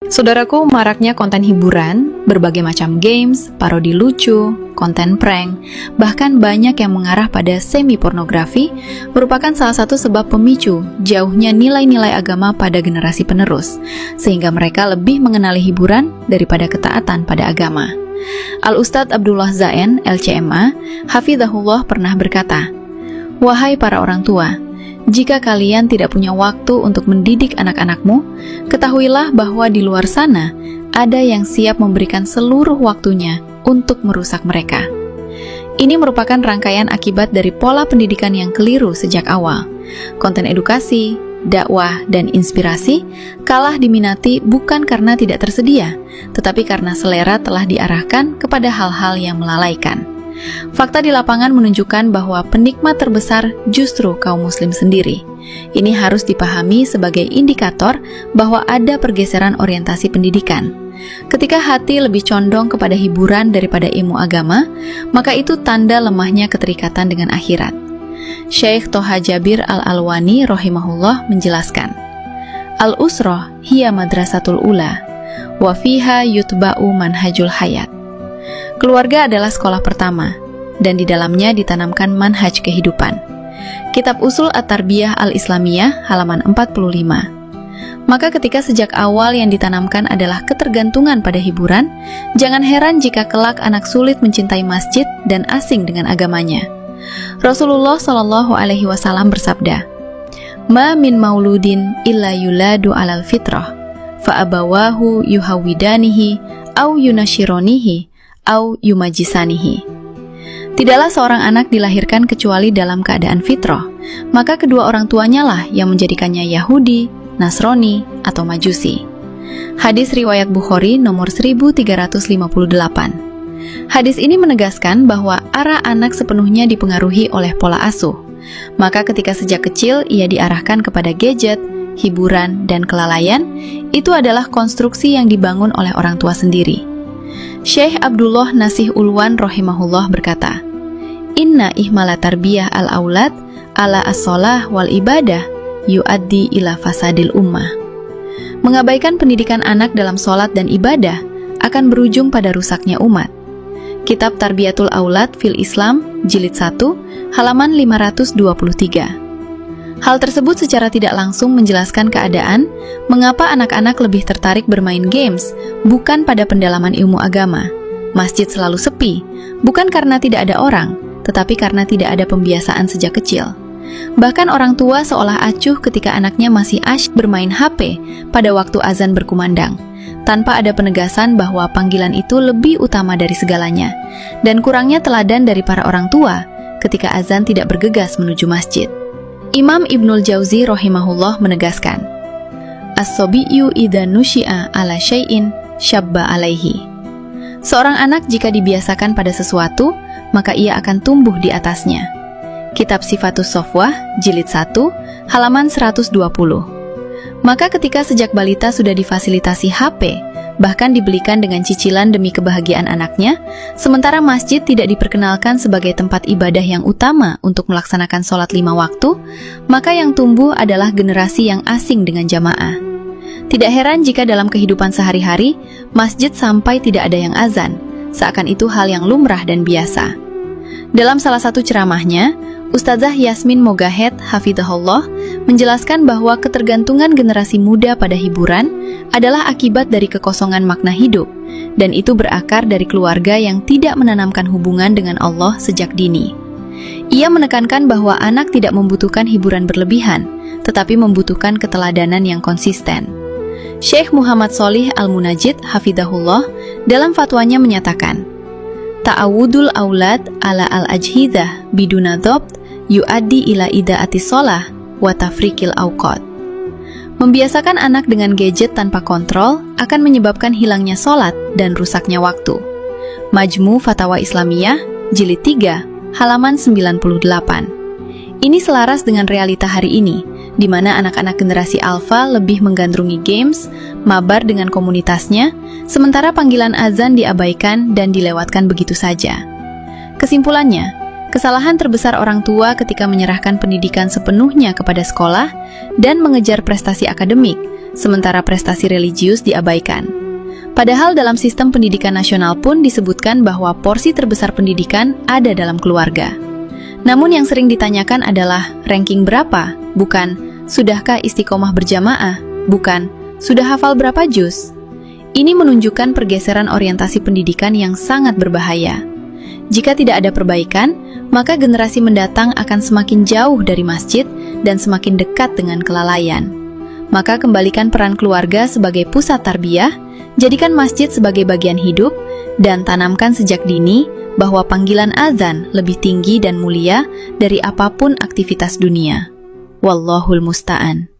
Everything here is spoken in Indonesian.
Saudaraku, maraknya konten hiburan, berbagai macam games, parodi lucu, konten prank, bahkan banyak yang mengarah pada semi-pornografi, merupakan salah satu sebab pemicu jauhnya nilai-nilai agama pada generasi penerus, sehingga mereka lebih mengenali hiburan daripada ketaatan pada agama. Al-Ustadz Abdullah Zain, LCMA, Hafizahullah pernah berkata, "Wahai para orang tua, jika kalian tidak punya waktu untuk mendidik anak-anakmu, ketahuilah bahwa di luar sana ada yang siap memberikan seluruh waktunya untuk merusak mereka." Ini merupakan rangkaian akibat dari pola pendidikan yang keliru sejak awal. Konten edukasi, dakwah, dan inspirasi kalah diminati bukan karena tidak tersedia, tetapi karena selera telah diarahkan kepada hal-hal yang melalaikan. Fakta di lapangan menunjukkan bahwa penikmat terbesar justru kaum muslim sendiri. Ini harus dipahami sebagai indikator bahwa ada pergeseran orientasi pendidikan. Ketika hati lebih condong kepada hiburan daripada ilmu agama, maka itu tanda lemahnya keterikatan dengan akhirat. Syekh Toha Jabir Al-Alwani rahimahullah menjelaskan, "Al-usrah hiya madrasatul ula, wa fiha yutba'u manhajul hayat." Keluarga adalah sekolah pertama, dan di dalamnya ditanamkan manhaj kehidupan. Kitab Usul At-Tarbiyah Al-Islamiyah, halaman 45. Maka ketika sejak awal yang ditanamkan adalah ketergantungan pada hiburan, jangan heran jika kelak anak sulit mencintai masjid dan asing dengan agamanya. Rasulullah SAW bersabda, "Ma min mauludin illa yuladu alal fitrah, fa abawahu yuhawidanihi au yunashironihi au yumajisanihi." Tidaklah seorang anak dilahirkan kecuali dalam keadaan fitrah, maka kedua orang tuanya lah yang menjadikannya Yahudi, Nasrani, atau Majusi. Hadis riwayat Bukhari nomor 1358. Hadis ini menegaskan bahwa arah anak sepenuhnya dipengaruhi oleh pola asuh. Maka ketika sejak kecil ia diarahkan kepada gadget, hiburan, dan kelalaian, itu adalah konstruksi yang dibangun oleh orang tua sendiri. Syekh Abdullah Nasih Ulwan rahimahullah berkata, "Inna ihmala tarbiyah al-aulad ala as-sholah wal ibadah yuaddi ila fasadil ummah." Mengabaikan pendidikan anak dalam sholat dan ibadah akan berujung pada rusaknya umat. Kitab Tarbiyatul Aulad fil Islam, Jilid 1, halaman 523. Hal tersebut secara tidak langsung menjelaskan keadaan mengapa anak-anak lebih tertarik bermain games, bukan pada pendalaman ilmu agama. Masjid selalu sepi, bukan karena tidak ada orang, tetapi karena tidak ada pembiasaan sejak kecil. Bahkan orang tua seolah acuh ketika anaknya masih asyik bermain HP pada waktu azan berkumandang, tanpa ada penegasan bahwa panggilan itu lebih utama dari segalanya, dan kurangnya teladan dari para orang tua ketika azan tidak bergegas menuju masjid. Imam Ibnul Jauzi rahimahullah menegaskan, "As-sobiyu idza nusyi'a ala syai'in syabba alaihi." Seorang anak jika dibiasakan pada sesuatu, maka ia akan tumbuh di atasnya. Kitab Sifatus Sofwah, Jilid 1, halaman 120. Maka ketika sejak balita sudah difasilitasi HP, bahkan dibelikan dengan cicilan demi kebahagiaan anaknya, sementara masjid tidak diperkenalkan sebagai tempat ibadah yang utama untuk melaksanakan sholat 5 waktu, maka yang tumbuh adalah generasi yang asing dengan jamaah. Tidak heran jika dalam kehidupan sehari-hari, masjid sampai tidak ada yang azan, seakan itu hal yang lumrah dan biasa. Dalam salah satu ceramahnya, Ustazah Yasmin Mogahed Hafizahullah menjelaskan bahwa ketergantungan generasi muda pada hiburan adalah akibat dari kekosongan makna hidup, dan itu berakar dari keluarga yang tidak menanamkan hubungan dengan Allah sejak dini. Ia menekankan bahwa anak tidak membutuhkan hiburan berlebihan, tetapi membutuhkan keteladanan yang konsisten. Syekh Muhammad Sholih Al-Munajid Hafizahullah dalam fatwanya menyatakan, "Ta'awudul aulad ala al-ajhidah biduna dhabt yuaddi ila ida'atis sholah wa tafrikil awqat." Membiasakan anak dengan gadget tanpa kontrol akan menyebabkan hilangnya sholat dan rusaknya waktu. Majmu Fatawa Islamiyah, Jilid 3, halaman 98. Ini selaras dengan realita hari ini, di mana anak-anak generasi alfa lebih menggandrungi games, mabar dengan komunitasnya, sementara panggilan azan diabaikan dan dilewatkan begitu saja. Kesimpulannya, Kesalahan terbesar orang tua ketika menyerahkan pendidikan sepenuhnya kepada sekolah dan mengejar prestasi akademik, sementara prestasi religius diabaikan. Padahal dalam sistem pendidikan nasional pun disebutkan bahwa porsi terbesar pendidikan ada dalam keluarga. Namun yang sering ditanyakan adalah ranking berapa, bukan sudahkah istiqomah berjamaah, bukan sudah hafal berapa juz. Ini menunjukkan pergeseran orientasi pendidikan yang sangat berbahaya. Jika tidak ada perbaikan, maka generasi mendatang akan semakin jauh dari masjid dan semakin dekat dengan kelalaian. Maka kembalikan peran keluarga sebagai pusat tarbiyah, jadikan masjid sebagai bagian hidup, dan tanamkan sejak dini bahwa panggilan azan lebih tinggi dan mulia dari apapun aktivitas dunia. Wallahul musta'an.